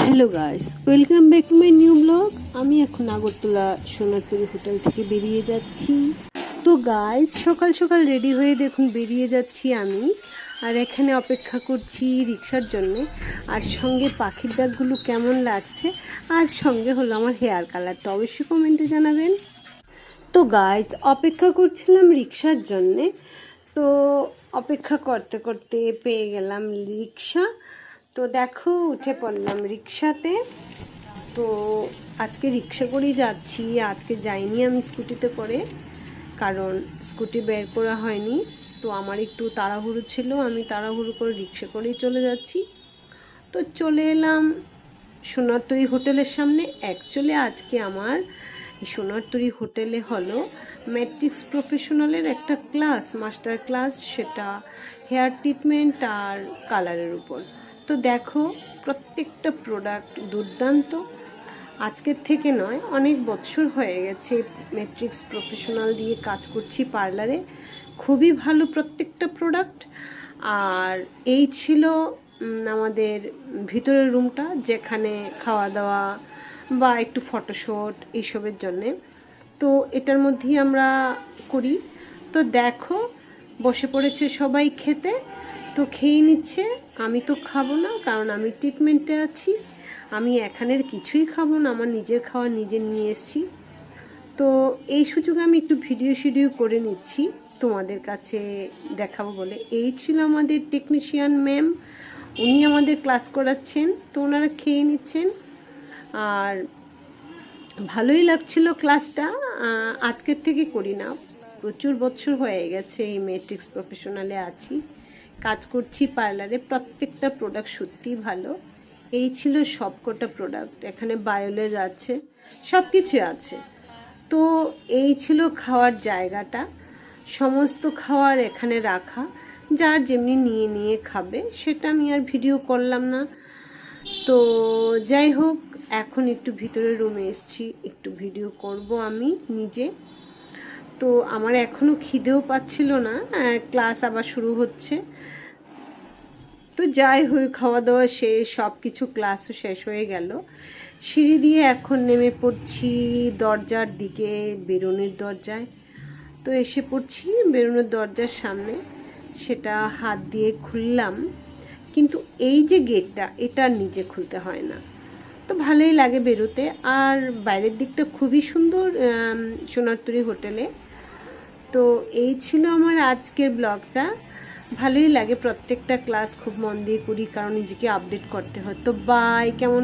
Hello guys, welcome back to my new blog. আমি এখন Agartala Sonartori hotel থেকে বেরিয়ে যাচ্ছি। তো গাইস, সকাল সকাল রেডি হয়ে দেখুন বেরিয়ে যাচ্ছি আমি। আর এখানে অপেক্ষা করছি রিক্সার জন্য। আর সঙ্গে পাখির ডাকগুলো কেমন লাগছে, আর সঙ্গে হলো আমার হেয়ার কালারটা, অবশ্যই কমেন্টে জানাবেন। তো গাইস, অপেক্ষা করছিলাম রিক্সার জন্যে। তো অপেক্ষা করতে করতে পেয়ে গেলাম রিক্সা। তো দেখো, উঠে পড়লাম রিক্সাতে। তো আজকে রিক্সা করেই যাচ্ছি, আজকে যাইনি আমি স্কুটিতে করে, কারণ স্কুটি বের করা হয়নি। তো আমার একটু তাড়াহুড়ো ছিল, আমি তাড়াহুড়ো করে রিক্সা করেই চলে যাচ্ছি। তো চলে এলাম সোনারতরী হোটেলের সামনে। অ্যাকচুয়ালি আজকে আমার সোনারতরী হোটেলে হলো ম্যাট্রিক্স প্রফেশনালের একটা ক্লাস, মাস্টার ক্লাস, সেটা হেয়ার ট্রিটমেন্ট আর কালারের উপর। তো দেখো, প্রত্যেকটা প্রোডাক্ট দুর্দান্ত। আজকের থেকে নয়, অনেক বছর হয়ে গেছে ম্যাট্রিক্স প্রফেশনাল দিয়ে কাজ করছি পার্লারে। খুবই ভালো প্রত্যেকটা প্রোডাক্ট। আর এই ছিল আমাদের ভিতরের রুমটা, যেখানে খাওয়া দাওয়া বা একটু ফটোশ্যুট এইসবের জন্যে। তো এটার মধ্যেই আমরা করি। তো দেখো, বসে পড়েছে সবাই খেতে। তো খেয়ে নিচ্ছে। আমি তো খাবো না, কারণ আমি ট্রিটমেন্টে আছি। আমি এখানের কিছুই খাবো না, আমার নিজের খাওয়া নিজে নিয়ে এসেছি। তো এই সুযোগে আমি একটু ভিডিও করে নিচ্ছি তোমাদের কাছে দেখাবো বলে। এই ছিল আমাদের টেকনিশিয়ান ম্যাম, উনি আমাদের ক্লাস করাচ্ছেন। তো ওনারা খেয়ে নিচ্ছেন। আর ভালোই লাগছিল ক্লাসটা। আজকের থেকে করি না, প্রচুর বছর হয়ে গেছে এই ম্যাট্রিক্স প্রফেশনালে আছি, কাজ করছি পার্লারে। প্রত্যেকটা প্রোডাক্ট সত্যিই ভালো। এই ছিল সবকটা প্রোডাক্ট। এখানে বায়োলেজ আছে, সব কিছু আছে। তো এই ছিল খাওয়ার জায়গাটা, সমস্ত খাওয়ার এখানে রাখা, যার যেমনি নিয়ে নিয়ে খাবে। সেটা আমি আর ভিডিও করলাম না। তো যাই হোক, এখন একটু ভিতরের রুমে এসেছি, একটু ভিডিও করব আমি নিজে। তো আমার এখনও খিদেও পাচ্ছিল না, ক্লাস আবার শুরু হচ্ছে। তো যাই হোক, খাওয়া দাওয়া শেষ, সব কিছু ক্লাসও শেষ হয়ে গেল। সিঁড়ি দিয়ে এখন নেমে পড়ছি দরজার দিকে, বেরোনোর দরজায়। তো এসে পড়ছি বেরোনোর দরজার সামনে, সেটা হাত দিয়ে খুললাম। কিন্তু এই যে গেটটা, এটা নিজে খুলতে হয় না। তো ভালোই লাগে বেরোতে। আর বাইরের দিকটা খুবই সুন্দর সোনারতরী হোটেলে। তো এই ছিল আমার আজকের ব্লগটা। ভালোই লাগে, প্রত্যেকটা ক্লাস খুব মন দিয়ে করি, কারণ নিজেকে আপডেট করতে হয়। তো বাই, কেমন